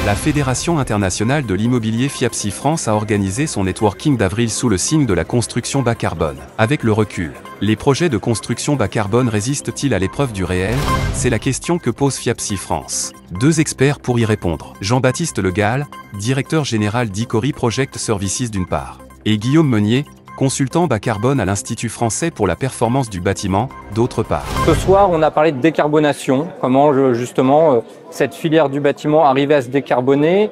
La Fédération internationale de l'immobilier FIAPSI France a organisé son networking d'avril sous le signe de la construction bas carbone. Avec le recul, les projets de construction bas carbone résistent-ils à l'épreuve du réel? C'est la question que pose FIAPSI France. Deux experts pour y répondre. Jean-Baptiste Le Gall, directeur général d'Icori Project Services d'une part, et Guillaume Meunier, consultant bas carbone à l'Institut français pour la performance du bâtiment, d'autre part. Ce soir, on a parlé de décarbonation, comment justement cette filière du bâtiment arrivait à se décarboner.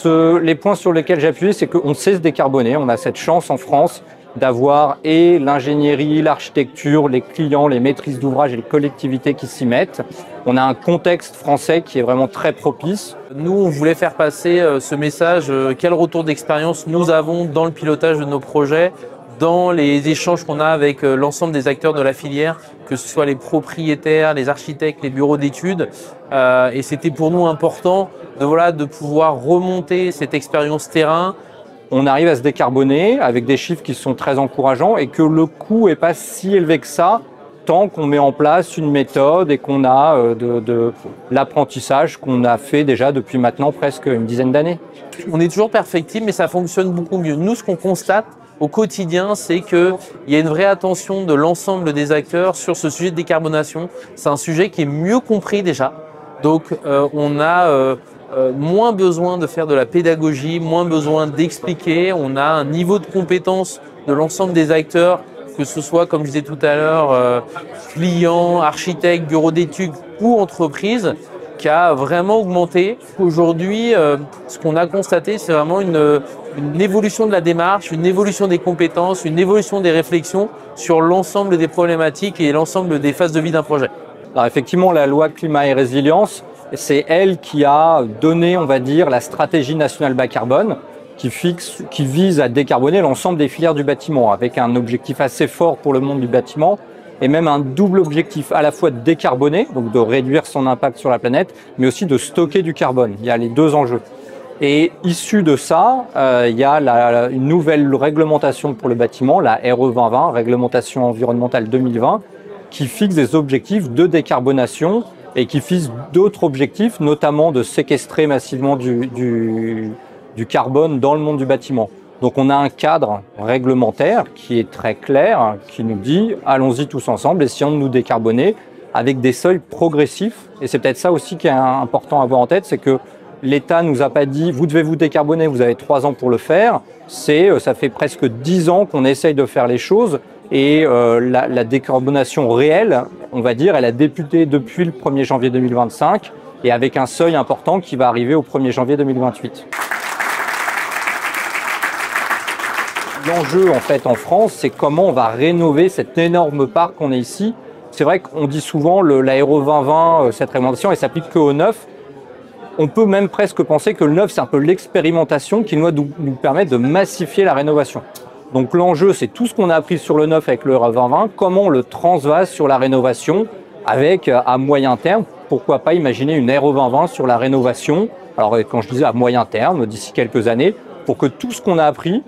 Les points sur lesquels j'ai appuyé, c'est qu'on sait se décarboner. On a cette chance en France d'avoir et l'ingénierie, l'architecture, les clients, les maîtrises d'ouvrage et les collectivités qui s'y mettent. On a un contexte français qui est vraiment très propice. Nous, on voulait faire passer ce message, quel retour d'expérience nous avons dans le pilotage de nos projets, dans les échanges qu'on a avec l'ensemble des acteurs de la filière, que ce soit les propriétaires, les architectes, les bureaux d'études. Et c'était pour nous important de pouvoir remonter cette expérience terrain. On arrive à se décarboner avec des chiffres qui sont très encourageants et que le coût n'est pas si élevé que ça tant qu'on met en place une méthode et qu'on a de l'apprentissage qu'on a fait déjà depuis maintenant presque une dizaine d'années. On est toujours perfectible, mais ça fonctionne beaucoup mieux. Nous, ce qu'on constate au quotidien, c'est qu'il y a une vraie attention de l'ensemble des acteurs sur ce sujet de décarbonation. C'est un sujet qui est mieux compris déjà. Donc, on a moins besoin de faire de la pédagogie, moins besoin d'expliquer. On a un niveau de compétence de l'ensemble des acteurs, que ce soit, comme je disais tout à l'heure, clients, architectes, bureaux d'études ou entreprises, qui a vraiment augmenté. Aujourd'hui, ce qu'on a constaté, c'est vraiment une évolution de la démarche, une évolution des compétences, une évolution des réflexions sur l'ensemble des problématiques et l'ensemble des phases de vie d'un projet. Alors effectivement, la loi climat et résilience, c'est elle qui a donné, on va dire, la stratégie nationale bas carbone qui vise à décarboner l'ensemble des filières du bâtiment avec un objectif assez fort pour le monde du bâtiment et même un double objectif à la fois de décarboner, donc de réduire son impact sur la planète, mais aussi de stocker du carbone. Il y a les deux enjeux. Et issu de ça, il y a une nouvelle réglementation pour le bâtiment, la RE 2020, Réglementation environnementale 2020, qui fixe des objectifs de décarbonation et qui fixe d'autres objectifs, notamment de séquestrer massivement du carbone dans le monde du bâtiment. Donc on a un cadre réglementaire qui est très clair, qui nous dit allons-y tous ensemble, essayons de nous décarboner avec des seuils progressifs. Et c'est peut-être ça aussi qui est important à avoir en tête, c'est que l'État nous a pas dit vous devez vous décarboner, vous avez 3 ans pour le faire. Ça fait presque 10 ans qu'on essaye de faire les choses et la décarbonation réelle, on va dire, elle a débuté depuis le 1er janvier 2025 et avec un seuil important qui va arriver au 1er janvier 2028. L'enjeu en fait en France, c'est comment on va rénover cet énorme parc qu'on a ici. C'est vrai qu'on dit souvent la RE 2020, cette réglementation, elle s'applique qu'au neuf. On peut même presque penser que le neuf, c'est un peu l'expérimentation qui doit nous permettre de massifier la rénovation. Donc l'enjeu, c'est tout ce qu'on a appris sur le neuf avec le RE 2020, comment on le transvase sur la rénovation avec à moyen terme, pourquoi pas imaginer une RE 2020 sur la rénovation. Alors quand je disais à moyen terme, d'ici quelques années, pour que tout ce qu'on a appris,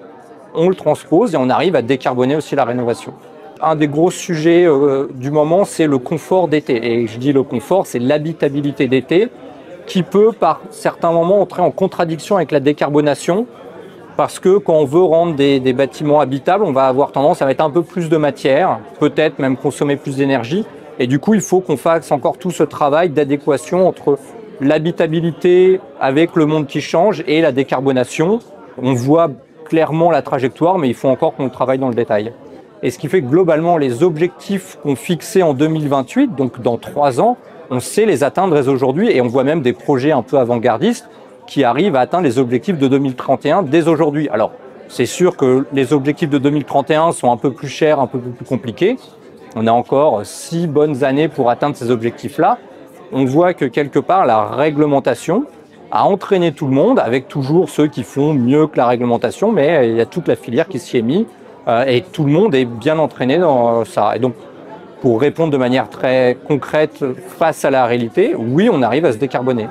on le transpose et on arrive à décarboner aussi la rénovation. Un des gros sujets du moment, c'est le confort d'été. Et je dis le confort, c'est l'habitabilité d'été qui peut par certains moments entrer en contradiction avec la décarbonation parce que quand on veut rendre des bâtiments habitables, on va avoir tendance à mettre un peu plus de matière, peut-être même consommer plus d'énergie. Et du coup, il faut qu'on fasse encore tout ce travail d'adéquation entre l'habitabilité avec le monde qui change et la décarbonation. On voit clairement la trajectoire, mais il faut encore qu'on travaille dans le détail. Et ce qui fait que globalement, les objectifs qu'on fixait en 2028, donc dans 3 ans, on sait les atteindre dès aujourd'hui et on voit même des projets un peu avant-gardistes qui arrivent à atteindre les objectifs de 2031 dès aujourd'hui. Alors, c'est sûr que les objectifs de 2031 sont un peu plus chers, un peu plus compliqués. On a encore 6 bonnes années pour atteindre ces objectifs-là. On voit que quelque part, la réglementation a entraîné tout le monde, avec toujours ceux qui font mieux que la réglementation, mais il y a toute la filière qui s'y est mise et tout le monde est bien entraîné dans ça. Et donc, pour répondre de manière très concrète face à la réalité, oui, on arrive à se décarboner.